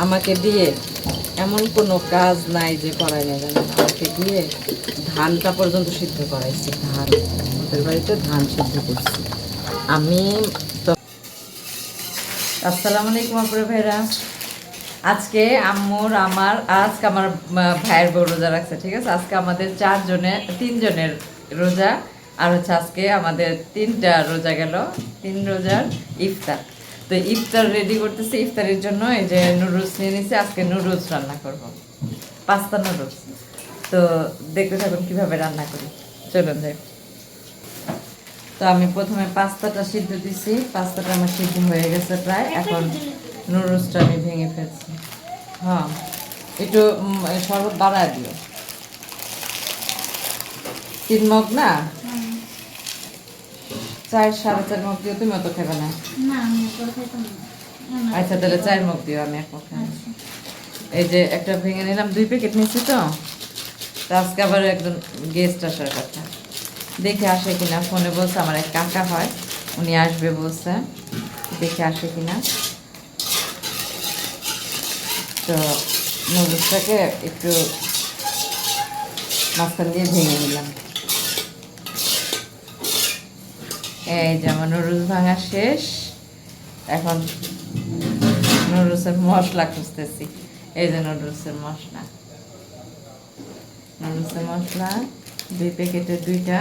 আমাকে দিয়ে এমন কোনো কাজ নাই যে করাই না, জানেন। আমাকে দিয়ে ধানটা পর্যন্ত সিদ্ধ করাইছি। ধান, ওদের বাড়িতে ধান সিদ্ধ করছি আমি তো। আসসালামু আলাইকুম আপুরা ভাইরা। আজকে আম্মুর আজকে আমার ভাইয়ের বউ রোজা রাখছে, ঠিক আছে। আজকে আমাদের তিনজনের রোজা, আর হচ্ছে আজকে আমাদের 3টা রোজা গেল, 3 রোজার ইফতার। তো ইফতার রেডি করতেছি। ইফতারের জন্য এই যে নুডলস নিয়ে নিছি। আজকে নুডলস রান্না করব, পাস্তা নুডলস। তো দেখতে থাকুন কিভাবে রান্না করি, চলুন যাই। তো আমি প্রথমে পাস্তাটা সিদ্ধ দিছি। পাস্তাটা আমার সিদ্ধ হয়ে গেছে প্রায়। এখন নুডলসটা আমি ভেঙে ফেলছি। হ্যাঁ, একটু শরবত বাড়ায় দিও। 3 মগ না, 4-4.5 মগ দিও। তুমি অত খাবে না? আচ্ছা, তাহলে 4 মগ দিও, আমি 1 মগ খাই। এই যে একটা ভেঙে নিলাম, 2 প্যাকেট নিচ্ছি। তো আজকে আবার একজন গেস্ট আসার কথা, দেখে আসে কিনা। ফোনে বলছে, আমার এক কাকা হয়, উনি আসবে বলছে, দেখে আসে কিনা। তো নুডলসটাকে একটু মাঝখান দিয়ে ভেঙে নিলাম। এই যে আমার নুডলস ভাঙা শেষ। এখন নুডলসের মশলা খুঁজতেছি। এই যে নুডলসের মশলা, 2 প্যাকেটের 2টা,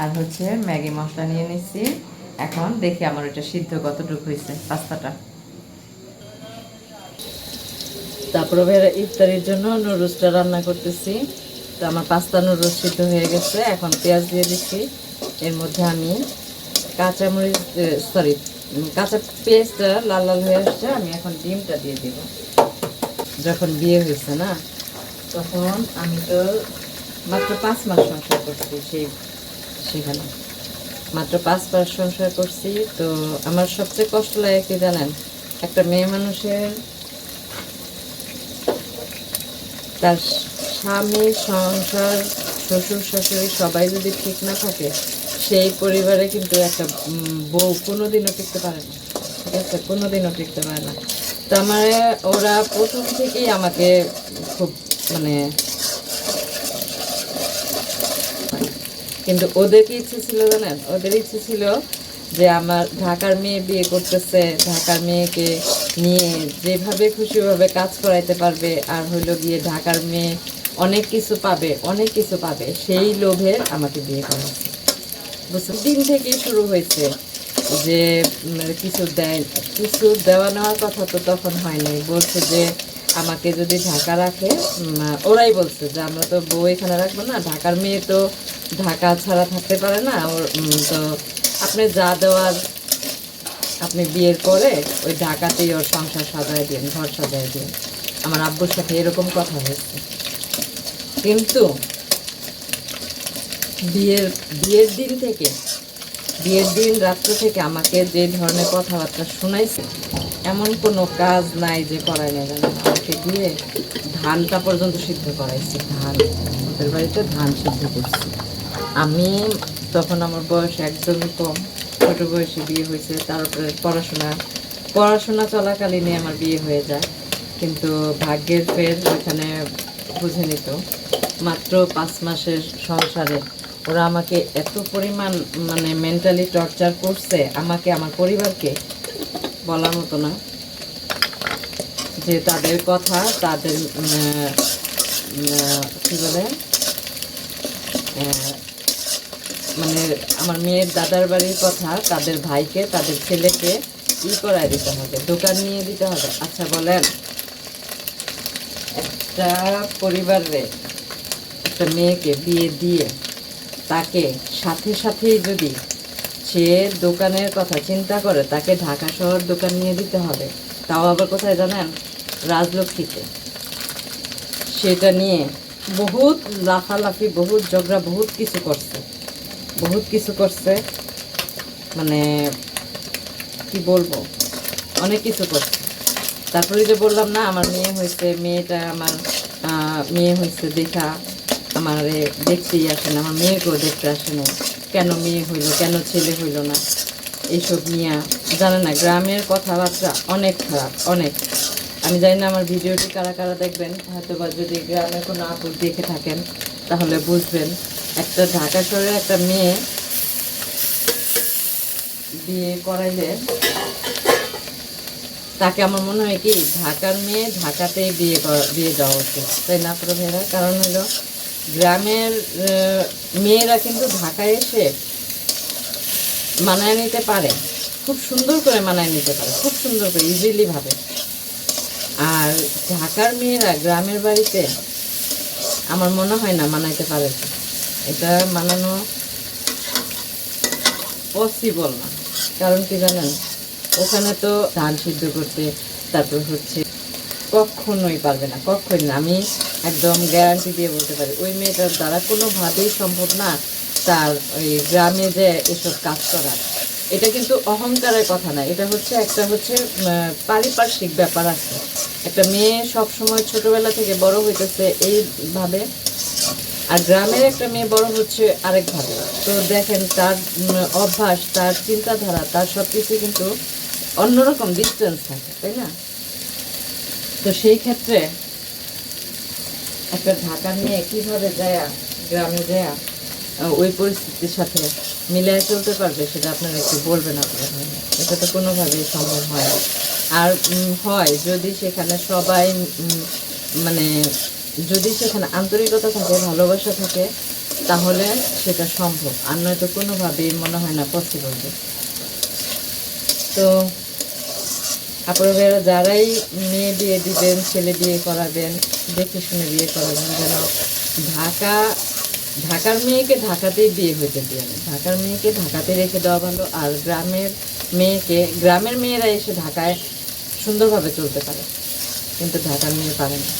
আর হচ্ছে ম্যাগি মশলা নিয়ে নিচ্ছি। এখন দেখি আমার ওটা সিদ্ধ কতটুকু হয়েছে পাস্তাটা। তারপরে ভাইরা ইফতারির জন্য নুডলসটা রান্না করতেছি। তো আমার পাস্তা নুডলস সিদ্ধ হয়ে গেছে। এখন পেঁয়াজ দিয়ে দিচ্ছি। এর মধ্যে আমি কাঁচা পেঁয়াজটা লাল লাল হয়ে আসছে। আমি এখন ডিমটা দিয়ে দিব। যখন বিয়ে হয়েছে না, তখন আমি তো মাত্র 5 মাস সংসার করছি। সেখানে মাত্র 5 মাস সংসার করছি। তো আমার সবচেয়ে কষ্ট লাগে কি জানেন, একটা মেয়ে মানুষের তার স্বামী, সংসার, শ্বশুর শাশুড়ি সবাই যদি ঠিক না থাকে, সেই পরিবারে কিন্তু একটা বউ কোনোদিনও টিকতে পারে না, ঠিক আছে, কোনোদিনও টিকতে পারে না। তো ওরা প্রথম থেকেই আমাকে খুব কিন্তু ওদের কি ইচ্ছে ছিল জানেন, ওদের ইচ্ছে ছিল যে আমার ঢাকার মেয়ে বিয়ে করতেছে, ঢাকার মেয়েকে নিয়ে যেভাবে খুশিভাবে কাজ করাইতে পারবে, আর হইলো গিয়ে ঢাকার মেয়ে অনেক কিছু পাবে, সেই লোভে আমাকে বিয়ে করা হয়েছে। বুঝছেন, দিন থেকেই শুরু হয়েছে যে কিছু দেওয়া নেওয়ার কথা তো তখন হয়নি। বলছে যে আমাকে যদি ঢাকা রাখে, ওরাই বলছে যে আমরা তো বউ এখানে রাখবো না, ঢাকার মেয়ে তো ঢাকা ছাড়া থাকতে পারে না। তো আপনি যা দেওয়ার আপনি বিয়ের পরে ওই ঢাকাতেই ওর সংসার সাজায় দিন, ঘর সাজায় দিন। আমার আব্বুর সাথে এরকম কথা হয়েছে। কিন্তু বিয়ের দিন রাত্র থেকে আমাকে যে ধরনের কথাবার্তা শোনাইছে, এমন কোনো কাজ নাই যে করাই না, জানেন। আমাকে দিয়ে ধানটা পর্যন্ত সিদ্ধ করাইছি। ওদের বাড়িতে ধান সিদ্ধ করছি আমি। তখন আমার বয়স একদমই কম, ছোটো বয়সে বিয়ে হয়েছে। তারপরে পড়াশোনা চলাকালীনই আমার বিয়ে হয়ে যায়। কিন্তু ভাগ্যের ফের ওইখানে বুঝে নিত। মাত্র 5 মাসের সংসারে ওরা আমাকে এত পরিমাণ মেন্টালি টর্চার করছে, আমাকে, আমার পরিবারকে, বলার মতো না। যে তাদের কথা, তাদের কী বলে, আমার মেয়ের দাদার বাড়ির কথা, তাদের ভাইকে, তাদের ছেলেকে করায় দিতে হবে, দোকান নিয়ে দিতে হবে। আচ্ছা বলেন, একটা পরিবারে একটা মেয়েকে বিয়ে দিয়ে তাকে সাথেই যদি সে দোকানের কথা চিন্তা করে, তাকে ঢাকা শহর দোকান নিয়ে দিতে হবে, তাও আবার কোথায় জানেন, রাজলক্ষ্মীতে। সেটা নিয়ে বহুত লাফালাফি, বহুত ঝগড়া, বহুত কিছু করছে। কি বলবো, অনেক কিছু করছে। তারপরে যে বললাম না, আমার মেয়ে হয়েছে দেখা আমার দেখতেই আসে না, আমার মেয়েকেও দেখতে আসে না। কেন মেয়ে হইলো, কেন ছেলে হইলো না, এইসব নিয়ে জানে না। গ্রামের কথাবার্তা অনেক খারাপ, অনেক। আমি জানি না আমার ভিডিওটি কারা কারা দেখবেন, হয়তো বা যদি গ্রামের কোনো আপুর দেখে থাকেন তাহলে বুঝবেন। একটা ঢাকা শহরের একটা মেয়ে বিয়ে করাইলে তাকে আমার মনে হয় কি ঢাকার মেয়ে ঢাকাতেই বিয়ে দেওয়া উচিত, তাই না পুরো মেয়েরা? কারণ হলো গ্রামের মেয়েরা কিন্তু ঢাকায় এসে মানায় নিতে পারে, খুব সুন্দর করে মানায় নিতে পারে, খুব সুন্দর করে ইজিলি ভাবে। আর ঢাকার মেয়েরা গ্রামের বাড়িতে আমার মনে হয় না মানাইতে পারে, এটা মানানো পসিবল না। কারণ কি জানেন, ওখানে তো ধান সিদ্ধ করতে, তারপর হচ্ছে কখনোই পারবে না, কখনোই না। আমি একদম গ্যারান্টি দিয়ে বলতে পারি ওই মেয়েটার দ্বারা কোনোভাবেই সম্ভব না তার ওই গ্রামে যে এসব কাজ করার। এটা কিন্তু অহংকারের কথা না, এটা হচ্ছে একটা হচ্ছে পারিপার্শ্বিক ব্যাপার আছে। একটা মেয়ে সব সময় ছোটবেলা থেকে বড় হইতেছে এইভাবে, আর গ্রামের একটা মেয়ে বড় হচ্ছে আরেকভাবে। তো দেখেন তার অভ্যাস, তার চিন্তাধারা, তার সব কিছু কিন্তু অন্যরকম ডিস্টেন্স থাকে, তাই না? তো সেই ক্ষেত্রে একটা ঢাকার মেয়ে কীভাবে যায় গ্রামে যায় ওই পরিস্থিতির সাথে মিলিয়ে চলতে পারবে, সেটা আপনারা একটু বলবেন। আপনারা এটা তো কোনোভাবেই সম্ভব হয় না। আর হয় যদি সেখানে সবাই মানে যদি সেখানে আন্তরিকতা থাকে, ভালোবাসা থাকে, তাহলে সেটা সম্ভব। আর নয়তো কোনোভাবেই মনে হয় না পসিবল। তো আপনারা যারাই মেয়ে বিয়ে দিবেন, ছেলে বিয়ে করাবেন, দেখে শুনে বিয়ে করাবেন, যেন ঢাকার মেয়েকে ঢাকাতেই বিয়ে হইতে দিবেন। ঢাকার মেয়েকে ঢাকাতে রেখে দেওয়া ভালো। আর গ্রামের মেয়েরা এসে ঢাকায় সুন্দরভাবে চলতে পারে, কিন্তু ঢাকার মেয়ে পারে না।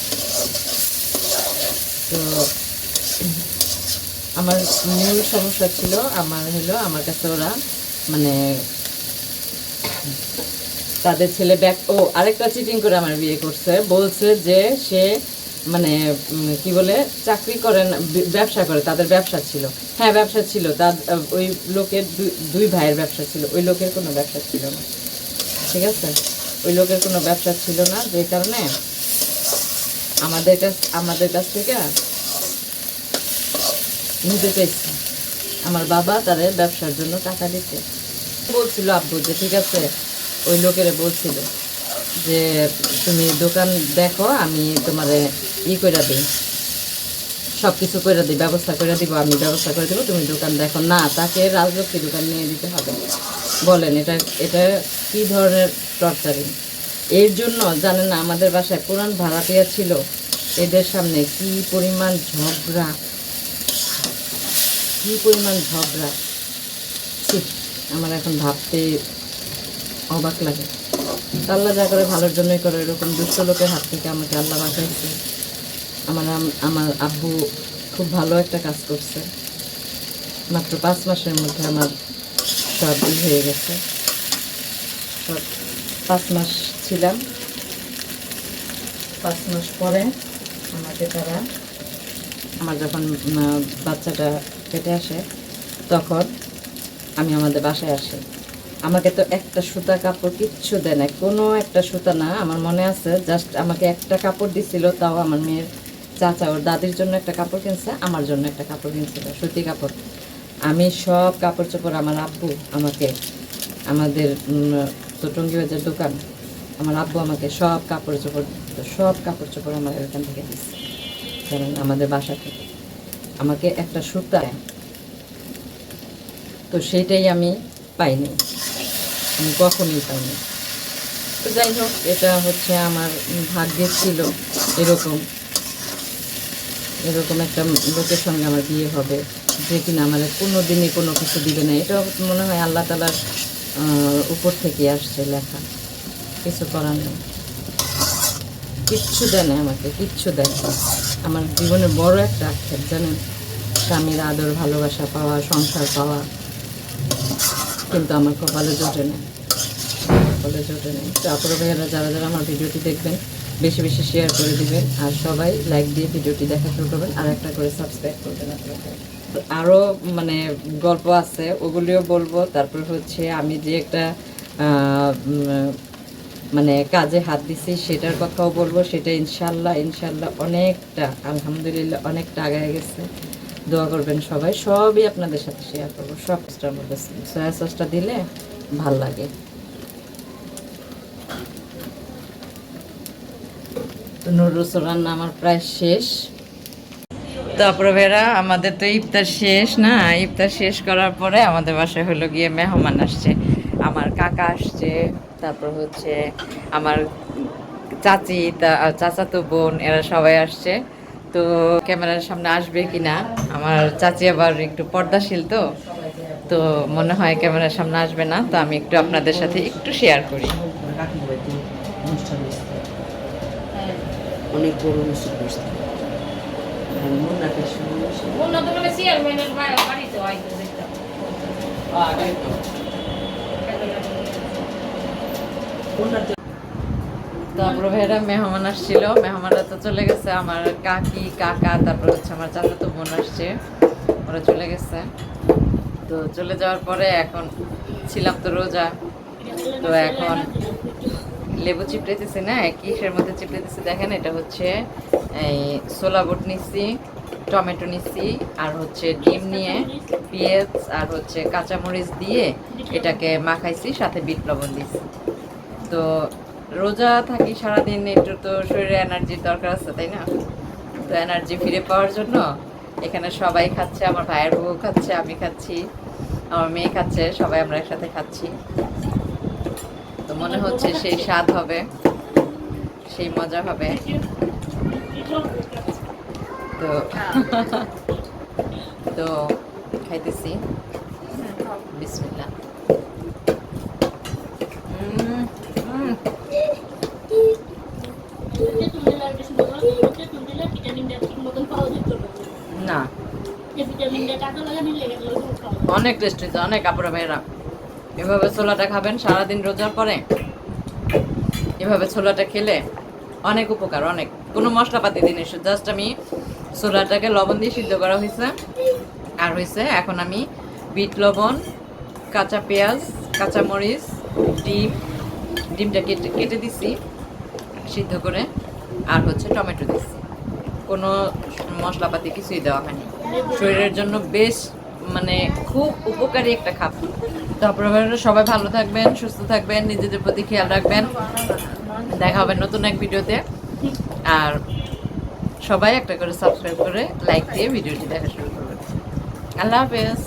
তো আমার মূল সমস্যা ছিল আমার কাছে ওরা মানে তাদের ছেলে আরেকটা চিটিং করে আমার বিয়ে করছে, বলছে যে সে মানে কি বলে চাকরি করে না, ব্যবসা করে, তাদের ব্যবসা ছিল। হ্যাঁ ব্যবসা ছিল, তার ওই লোকের দুই ভাইয়ের ব্যবসা ছিল, ওই লোকের কোনো ব্যবসা ছিল না। ঠিক আছে, ওই লোকের কোনো ব্যবসা ছিল না, যে কারণে আমাদের কাছ থেকে নিতে চাইছে। আমার বাবা তাদের ব্যবসার জন্য টাকা দিতে বলছিল আব্বু, যে ঠিক আছে, ওই লোকেরা বলছিল যে তুমি দোকান দেখো, আমি তোমারে করে দিই, সব কিছু করে দিই, ব্যবস্থা করে দিব, আমি ব্যবস্থা করে দেবো, তুমি দোকান দেখো। না, তাকে রাজলক্ষ্মী দোকান নিয়ে দিতে হবে। বলেন এটা কী ধরনের টর্চারিং? এর জন্য জানেন না, আমাদের বাসায় পুরান ভাড়াটিয়া ছিল, এদের সামনে কি পরিমাণ ঝগড়া, আমার এখন ভাবতে অবাক লাগে। আল্লাহ যা করে ভালোর জন্যই করে, এরকম দুষ্ট লোকের হাত থেকে আমাকে আল্লাহ বাঁচাইছে। আমার আব্বু খুব ভালো একটা কাজ করছে, মাত্র 5 মাসের মধ্যে আমার সব হয়ে গেছে। সব 5 মাস ছিলাম, 5 মাস পরে আমাকে তারা, আমার যখন বাচ্চাটা পেটে আসে তখন আমি আমাদের বাসায় আসি। আমাকে তো একটা সুতা কাপড় কিচ্ছু দেয় না, কোনো একটা সুতা না। আমার মনে আছে জাস্ট আমাকে একটা কাপড় দিছিল, তাও আমার মেয়ের চাচা ওর দাদির জন্য একটা কাপড় কিনছে, আমার জন্য একটা কাপড় কিনছিল, সুতি কাপড়। আমি সব কাপড় চোপড় আমার আব্বু আমাকে, আমাদের তো টঙ্গিবাজার দোকান, আমার আব্বু আমাকে সব কাপড় চোপড় আমার এখান থেকে দিচ্ছে, কারণ আমাদের বাসা থেকে আমাকে একটা সুতা, তো সেইটাই আমি পাইনি, আমি কখনোই পাইনি। তো যাই হোক, এটা হচ্ছে আমার ভাগ্যে ছিল এরকম একটা লোকের সঙ্গে আমার বিয়ে হবে, যে কিনা আমার কোনো দিনই কোনো কিছু দিবে না। এটা মনে হয় আল্লাহ তাআলার উপর থেকে আসছে লেখা, কিছু করার নেই। কিচ্ছু দেয় না আমাকে, কিচ্ছু দেয় না। আমার জীবনের বড় একটা আক্ষেপ জানেন, স্বামীর আদর ভালোবাসা পাওয়া, সংসার পাওয়া, কিন্তু আমার কপালে জোটে নেই। তো আপনারা ভাইয়ারা যারা যারা আমার ভিডিওটি দেখবেন, বেশি বেশি শেয়ার করে দিবেন, আর সবাই লাইক দিয়ে ভিডিওটি দেখা শুরু করবেন, আর একটা করে সাবস্ক্রাইব করবেন আপনারা। আরও মানে গল্প আছে, ওগুলিও বলবো। তারপর হচ্ছে আমি যে একটা মানে কাজে হাত দিছি সেটার কথাও বলবো। সেটা ইনশাল্লাহ ইনশাল্লাহ অনেকটা আলহামদুলিল্লাহ অনেকটা আগায় গেছে। দোয়া করবেন সবাই, সবই আপনাদের সাথে শেয়ার করবো। সব কিছুটার মধ্যে সয়া সসটা দিলে ভাল লাগে। তো নুডলস রান্না আমার প্রায় শেষ। তারপরে বেরা আমাদের তো ইফতার শেষ না, ইফতার শেষ করার পরে আমাদের বাসায় হলো গিয়ে মেহমান আসছে। আমার কাকা আসছে, তারপর হচ্ছে আমার চাচি, চাচাতো বোন, এরা সবাই আসছে। তো ক্যামেরার সামনে আসবে কিনা, আমার চাচি আবার একটু পর্দাশীল, তো তো মনে হয় ক্যামেরার সামনে আসবে না। তো আমি একটু আপনাদের সাথে একটু শেয়ার করি। অনেক বড় অনুষ্ঠান করছে। তারপর ভাইরা মেহমান আসছিল, মেহমানরা তো চলে গেছে। আমার কাকি কাকা তারপর হচ্ছে আমার চাচাতো বোন আসছে, ওরা চলে গেছে। তো চলে যাওয়ার পরে এখন ছিলাম তো রোজা, তো এখন লেবু চিপড়েতেছি না, কিসের মধ্যে চিপড়েতেছি দেখেন। এটা হচ্ছে এই ছোলা বুট নিচ্ছি, টমেটো নিচ্ছি, আর হচ্ছে ডিম নিয়ে পেঁয়াজ আর হচ্ছে কাঁচামরিচ দিয়ে এটাকে মাখাইছি, সাথে বিট লবণ দিচ্ছি। তো রোজা থাকি সারাদিন, একটু তো শরীরে এনার্জির দরকার আছে, তাই না? তো এনার্জি ফিরে পাওয়ার জন্য এখানে সবাই খাচ্ছে, আমার ভাইয়ের বউ খাচ্ছে, আমি খাচ্ছি, আমার মেয়ে খাচ্ছে, সবাই আমরা একসাথে খাচ্ছি। তো মনে হচ্ছে সেই স্বাদ হবে, সেই মজা হবে। তো তো খাইতেছি, বিসমিল্লাহ। না অনেক টেস্টি, অনেক। আপনারা ভাইরা এভাবে ছোলাটা খাবেন সারাদিন রোজার পরে, এভাবে ছোলাটা খেলে অনেক উপকার, অনেক। কোনো মশলাপাতি জিনিস, জাস্ট আমি ছোলাটাকে লবণ দিয়ে সিদ্ধ করা হয়েছে, আর হয়েছে এখন আমি বিট লবণ, কাঁচা পেঁয়াজ, কাঁচামরিচ, ডিমটা কেটে কেটে দিছি সিদ্ধ করে, আর হচ্ছে টমেটো দিছি। কোনো মশলাপাতি কিছুই দেওয়া হয়নি। শরীরের জন্য বেশ মানে খুব উপকারী একটা খাবার। তারপরে সবাই ভালো থাকবেন, সুস্থ থাকবেন, নিজেদের প্রতি খেয়াল রাখবেন। দেখা হবে নতুন এক ভিডিওতে। আর সবাই একটা করে সাবস্ক্রাইব করে লাইক দিয়ে ভিডিওটি দেখা শুরু করবেন। আল্লাহ হাফেজ।